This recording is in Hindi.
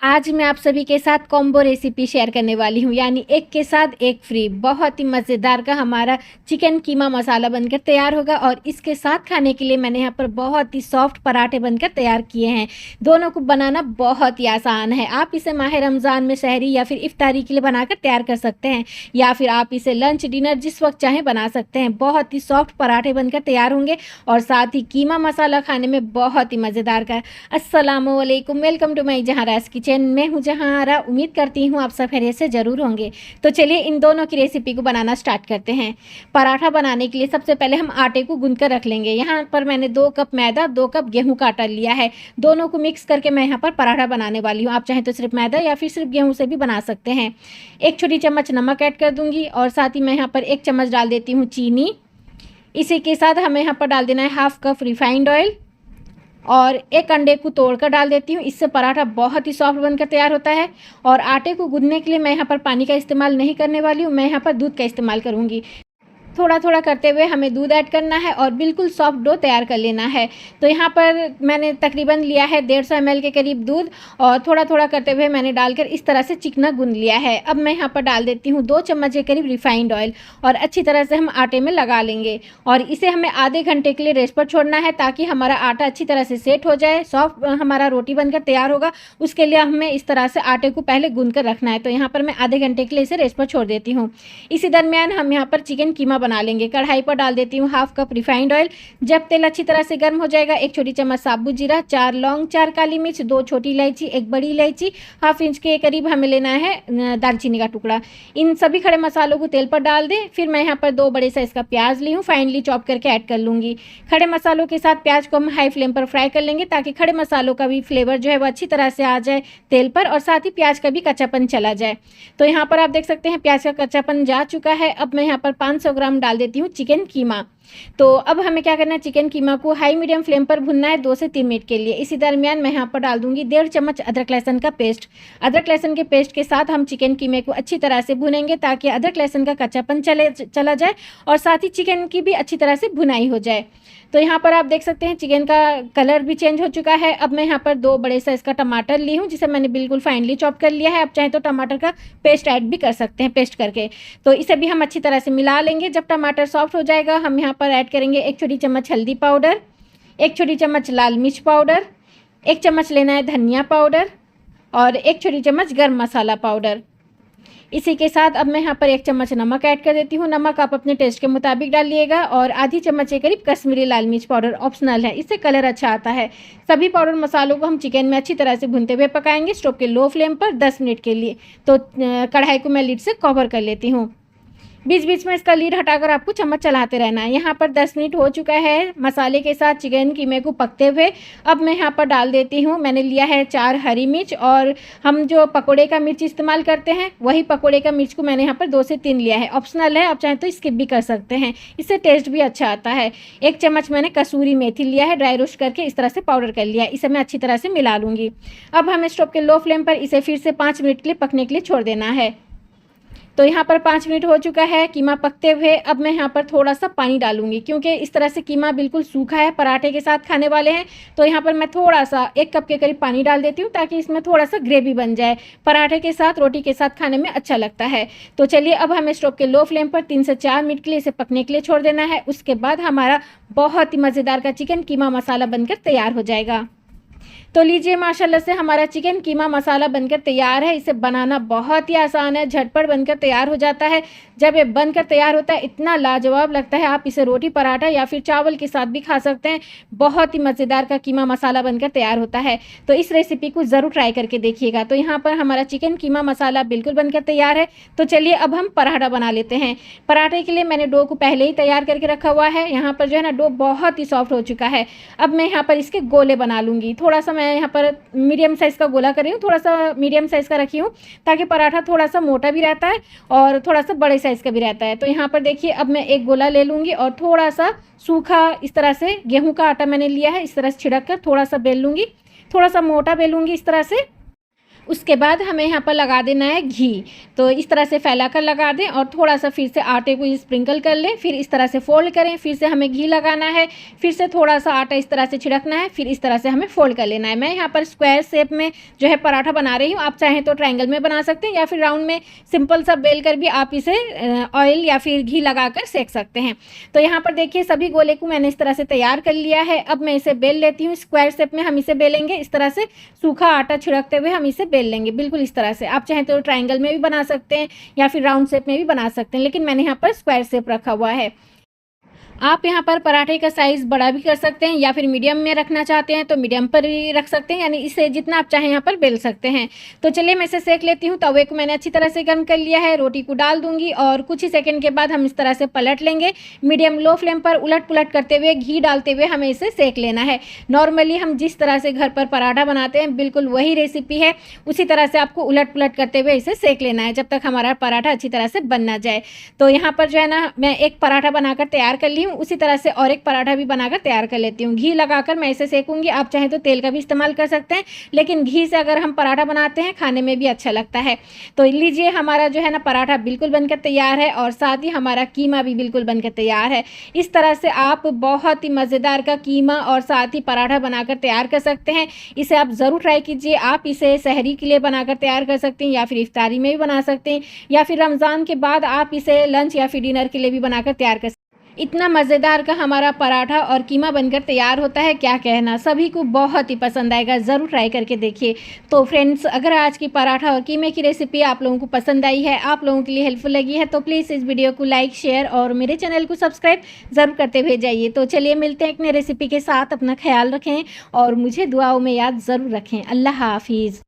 आज मैं आप सभी के साथ कॉम्बो रेसिपी शेयर करने वाली हूँ, यानी एक के साथ एक फ्री। बहुत ही मज़ेदार का हमारा चिकन कीमा मसाला बनकर तैयार होगा और इसके साथ खाने के लिए मैंने यहाँ पर बहुत ही सॉफ्ट पराठे बनकर तैयार किए हैं। दोनों को बनाना बहुत ही आसान है। आप इसे माह रमज़ान में सहरी या फिर इफ्तारी के लिए बनाकर तैयार कर सकते हैं, या फिर आप इसे लंच डिनर जिस वक्त चाहें बना सकते हैं। बहुत ही सॉफ्ट पराठे बनकर तैयार होंगे और साथ ही कीमा मसाला खाने में बहुत ही मज़ेदार का। अस्सलामु अलैकुम, वेलकम टू माई जहाराज किचन। मैं हूँ जहारा। उम्मीद करती हूँ आप सब खैरियत से ज़रूर होंगे। तो चलिए इन दोनों की रेसिपी को बनाना स्टार्ट करते हैं। पराठा बनाने के लिए सबसे पहले हम आटे को गूंथ कर रख लेंगे। यहाँ पर मैंने 2 कप मैदा 2 कप गेहूं का आटा लिया है। दोनों को मिक्स करके मैं यहाँ पर पराठा बनाने वाली हूँ। आप चाहें तो सिर्फ मैदा या फिर सिर्फ गेहूँ से भी बना सकते हैं। 1 छोटी चम्मच नमक ऐड कर दूँगी और साथ ही मैं यहाँ पर 1 चम्मच डाल देती हूँ चीनी। इसी के साथ हमें यहाँ पर डाल देना है हाफ कप रिफाइंड ऑयल और 1 अंडे को तोड़कर डाल देती हूँ। इससे पराठा बहुत ही सॉफ्ट बनकर तैयार होता है। और आटे को गूंथने के लिए मैं यहाँ पर पानी का इस्तेमाल नहीं करने वाली हूँ, मैं यहाँ पर दूध का इस्तेमाल करूँगी। थोड़ा थोड़ा करते हुए हमें दूध ऐड करना है और बिल्कुल सॉफ्ट डो तैयार कर लेना है। तो यहाँ पर मैंने तकरीबन लिया है 150 ml के करीब दूध और थोड़ा थोड़ा करते हुए मैंने डालकर इस तरह से चिकना गूंथ लिया है। अब मैं यहाँ पर डाल देती हूँ 2 चम्मच के करीब रिफाइंड ऑयल और अच्छी तरह से हम आटे में लगा लेंगे। और इसे हमें आधे घंटे के लिए रेस्ट पर छोड़ना है ताकि हमारा आटा अच्छी तरह से सेट हो जाए, सॉफ्ट हमारा रोटी बनकर तैयार होगा। उसके लिए हमें इस तरह से आटे को पहले गूंथ कर रखना है। तो यहाँ पर मैं आधे घंटे के लिए इसे रेस्ट पर छोड़ देती हूँ। इसी दरमियान हम यहाँ पर चिकन कीमा बना लेंगे। कढ़ाई पर डाल देती हूँ हाफ कप रिफाइंड ऑयल। जब तेल अच्छी तरह से गर्म हो जाएगा 1 छोटी चम्मच साबुत जीरा, 4 लौंग, 4 काली मिर्च, 2 छोटी इलायची, 1 बड़ी इलायची, हाफ इंच के करीब हमें लेना है दालचीनी का टुकड़ा। इन सभी खड़े मसालों को तेल पर डाल दें। फिर मैं यहाँ पर 2 बड़े साइज़ का प्याज ली हूँ, फाइनली चॉप करके ऐड कर लूँगी। खड़े मसालों के साथ प्याज को हम हाई फ्लेम पर फ्राई कर लेंगे ताकि खड़े मसालों का भी फ्लेवर जो है वो अच्छी तरह से आ जाए तेल पर और साथ ही प्याज का भी कच्चापन चला जाए। तो यहाँ पर आप देख सकते हैं प्याज का कच्चापन जा चुका है। अब मैं यहाँ पर 500 ग्राम डाल देती हूँ चिकन कीमा। तो अब हमें क्या करना है, चिकन कीमा को हाई मीडियम फ्लेम पर भुनना है 2 से 3 मिनट के लिए। इसी दरमियान मैं यहाँ पर डाल दूंगी 1.5 चम्मच अदरक लहसुन का पेस्ट। अदरक लहसुन के पेस्ट के साथ हम चिकन कीमे को अच्छी तरह से भुनेंगे ताकि अदरक लहसुन का कच्चापन चला जाए और साथ ही चिकन की भी अच्छी तरह से भुनाई हो जाए। तो यहाँ पर आप देख सकते हैं चिकन का कलर भी चेंज हो चुका है। अब मैं यहाँ पर 2 बड़े साइज़ का टमाटर ली हूँ जिसे मैंने बिल्कुल फाइनली चॉप कर लिया है। आप चाहें तो टमाटर का पेस्ट ऐड भी कर सकते हैं पेस्ट करके। तो इसे भी हम अच्छी तरह से मिला लेंगे। जब टमाटर सॉफ्ट हो जाएगा हम यहाँ पर ऐड करेंगे 1 छोटी चम्मच हल्दी पाउडर, 1 छोटी चम्मच लाल मिर्च पाउडर, 1 चम्मच लेना है धनिया पाउडर और 1 छोटी चम्मच गर्म मसाला पाउडर। इसी के साथ अब मैं यहाँ पर 1 चम्मच नमक ऐड कर देती हूँ। नमक आप अपने टेस्ट के मुताबिक डालिएगा और आधी चम्मच के करीब कश्मीरी लाल मिर्च पाउडर ऑप्शनल है, इससे कलर अच्छा आता है। सभी पाउडर मसालों को हम चिकन में अच्छी तरह से भूनते हुए पकाएंगे स्टोव के लो फ्लेम पर 10 मिनट के लिए। तो कढ़ाई को मैं लिड से कवर कर लेती हूँ। बीच बीच में इसका लीड हटाकर आपको चम्मच चलाते रहना है। यहाँ पर 10 मिनट हो चुका है मसाले के साथ चिकन कीमे को पकते हुए। अब मैं यहाँ पर डाल देती हूँ, मैंने लिया है 4 हरी मिर्च और हम जो पकोड़े का मिर्च इस्तेमाल करते हैं वही पकोड़े का मिर्च को मैंने यहाँ पर 2 से 3 लिया है, ऑप्शनल है, आप चाहें तो स्किप भी कर सकते हैं, इससे टेस्ट भी अच्छा आता है। 1 चम्मच मैंने कसूरी मेथी लिया है, ड्राई रोस्ट करके इस तरह से पाउडर कर लिया है। इसे मैं अच्छी तरह से मिला लूँगी। अब हमें स्टोव के लो फ्लेम पर इसे फिर से 5 मिनट के लिए पकने के लिए छोड़ देना है। तो यहाँ पर 5 मिनट हो चुका है कीमा पकते हुए। अब मैं यहाँ पर थोड़ा सा पानी डालूंगी क्योंकि इस तरह से कीमा बिल्कुल सूखा है, पराठे के साथ खाने वाले हैं। तो यहाँ पर मैं थोड़ा सा 1 कप के करीब पानी डाल देती हूँ ताकि इसमें थोड़ा सा ग्रेवी बन जाए, पराठे के साथ रोटी के साथ खाने में अच्छा लगता है। तो चलिए अब हमें स्टोव के लो फ्लेम पर 3 से 4 मिनट के लिए इसे पकने के लिए छोड़ देना है। उसके बाद हमारा बहुत ही मज़ेदार का चिकन कीमा मसाला बनकर तैयार हो जाएगा। तो लीजिए माशाल्लाह से हमारा चिकन कीमा मसाला बनकर तैयार है। इसे बनाना बहुत ही आसान है, झटपट बनकर तैयार हो जाता है। जब ये बनकर तैयार होता है इतना लाजवाब लगता है, आप इसे रोटी पराठा या फिर चावल के साथ भी खा सकते हैं। बहुत ही मज़ेदार का कीमा मसाला बनकर तैयार होता है। तो इस रेसिपी को ज़रूर ट्राई करके देखिएगा। तो यहाँ पर हमारा चिकन कीमा मसाला बिल्कुल बनकर तैयार है। तो चलिए अब हम पराठा बना लेते हैं। पराठे के लिए मैंने डो को पहले ही तैयार करके रखा हुआ है। यहाँ पर जो है ना डो बहुत ही सॉफ्ट हो चुका है। अब मैं यहाँ पर इसके गोले बना लूँगी। थोड़ा सा मैं यहाँ पर मीडियम साइज़ का गोला कर रही हूँ, थोड़ा सा मीडियम साइज़ का रखी हूँ ताकि पराठा थोड़ा सा मोटा भी रहता है और थोड़ा सा बड़े साइज़ का भी रहता है। तो यहाँ पर देखिए अब मैं एक गोला ले लूँगी और थोड़ा सा सूखा इस तरह से गेहूं का आटा मैंने लिया है, इस तरह से छिड़क कर थोड़ा सा बेल लूँगी, थोड़ा सा मोटा बेलूँगी इस तरह से। उसके बाद हमें यहाँ पर लगा देना है घी। तो इस तरह से फैला कर लगा दें और थोड़ा सा फिर से आटे को स्प्रिंकल कर लें, फिर इस तरह से फोल्ड करें, फिर से हमें घी लगाना है, फिर से थोड़ा सा आटा इस तरह से छिड़कना है, फिर इस तरह से हमें फोल्ड कर लेना है। मैं यहाँ पर स्क्वायर शेप में जो है पराठा बना रही हूँ, आप चाहें तो ट्रायंगल में बना सकते हैं या फिर राउंड में सिंपल सा बेल कर भी आप इसे ऑयल या फिर घी लगा कर सेक सकते हैं। तो यहाँ पर देखिए सभी गोले को मैंने इस तरह से तैयार कर लिया है। अब मैं इसे बेल लेती हूँ। स्क्वायर शेप में हम इसे बेलेंगे, इस तरह से सूखा आटा छिड़कते हुए हम इसे बेल लेंगे, बिल्कुल इस तरह से। आप चाहें तो ट्रायंगल में भी बना सकते हैं या फिर राउंड शेप में भी बना सकते हैं, लेकिन मैंने यहाँ पर स्क्वायर शेप रखा हुआ है। आप यहाँ पर पराठे का साइज़ बड़ा भी कर सकते हैं या फिर मीडियम में रखना चाहते हैं तो मीडियम पर भी रख सकते हैं, यानी इसे जितना आप चाहें यहाँ पर बेल सकते हैं। तो चलिए मैं इसे सेक लेती हूँ। तवे को मैंने अच्छी तरह से गर्म कर लिया है, रोटी को डाल दूंगी और कुछ ही सेकंड के बाद हम इस तरह से पलट लेंगे। मीडियम लो फ्लेम पर उलट पुलट करते हुए, घी डालते हुए हमें इसे सेक लेना है। नॉर्मली हम जिस तरह से घर पर पराठा बनाते हैं बिल्कुल वही रेसिपी है, उसी तरह से आपको उलट पुलट करते हुए इसे सेक लेना है जब तक हमारा पराठा अच्छी तरह से बन ना जाए। तो यहाँ पर जो है ना मैं एक पराठा बनाकर तैयार कर ली हूँ, उसी तरह से और एक पराठा भी बनाकर तैयार कर लेती हूँ। घी लगाकर मैं इसे सेकूंगी, आप चाहें तो तेल का भी इस्तेमाल कर सकते हैं, लेकिन घी से अगर हम पराठा बनाते हैं खाने में भी अच्छा लगता है। तो लीजिए हमारा जो है ना पराठा बिल्कुल बनकर तैयार है और साथ ही हमारा कीमा भी बिल्कुल बनकर तैयार है। इस तरह से आप बहुत ही मज़ेदार का कीमा और साथ ही पराठा बनाकर तैयार कर सकते हैं। इसे आप ज़रूर ट्राई कीजिए। आप इसे सहरी के लिए बनाकर तैयार कर सकते हैं या फिर इफ्तारी में भी बना सकते हैं या फिर रमज़ान के बाद आप इसे लंच या फिर डिनर के लिए भी बनाकर तैयार कर सकते हैं। इतना मज़ेदार का हमारा पराठा और कीमा बनकर तैयार होता है, क्या कहना, सभी को बहुत ही पसंद आएगा। ज़रूर ट्राई करके देखिए। तो फ्रेंड्स, अगर आज की पराठा और कीमे की रेसिपी आप लोगों को पसंद आई है, आप लोगों के लिए हेल्पफुल लगी है, तो प्लीज़ इस वीडियो को लाइक, शेयर और मेरे चैनल को सब्सक्राइब ज़रूर करते हुए जाइए। तो चलिए मिलते हैं एक नई रेसिपी के साथ। अपना ख्याल रखें और मुझे दुआओं में याद ज़रूर रखें। अल्लाह हाफिज़।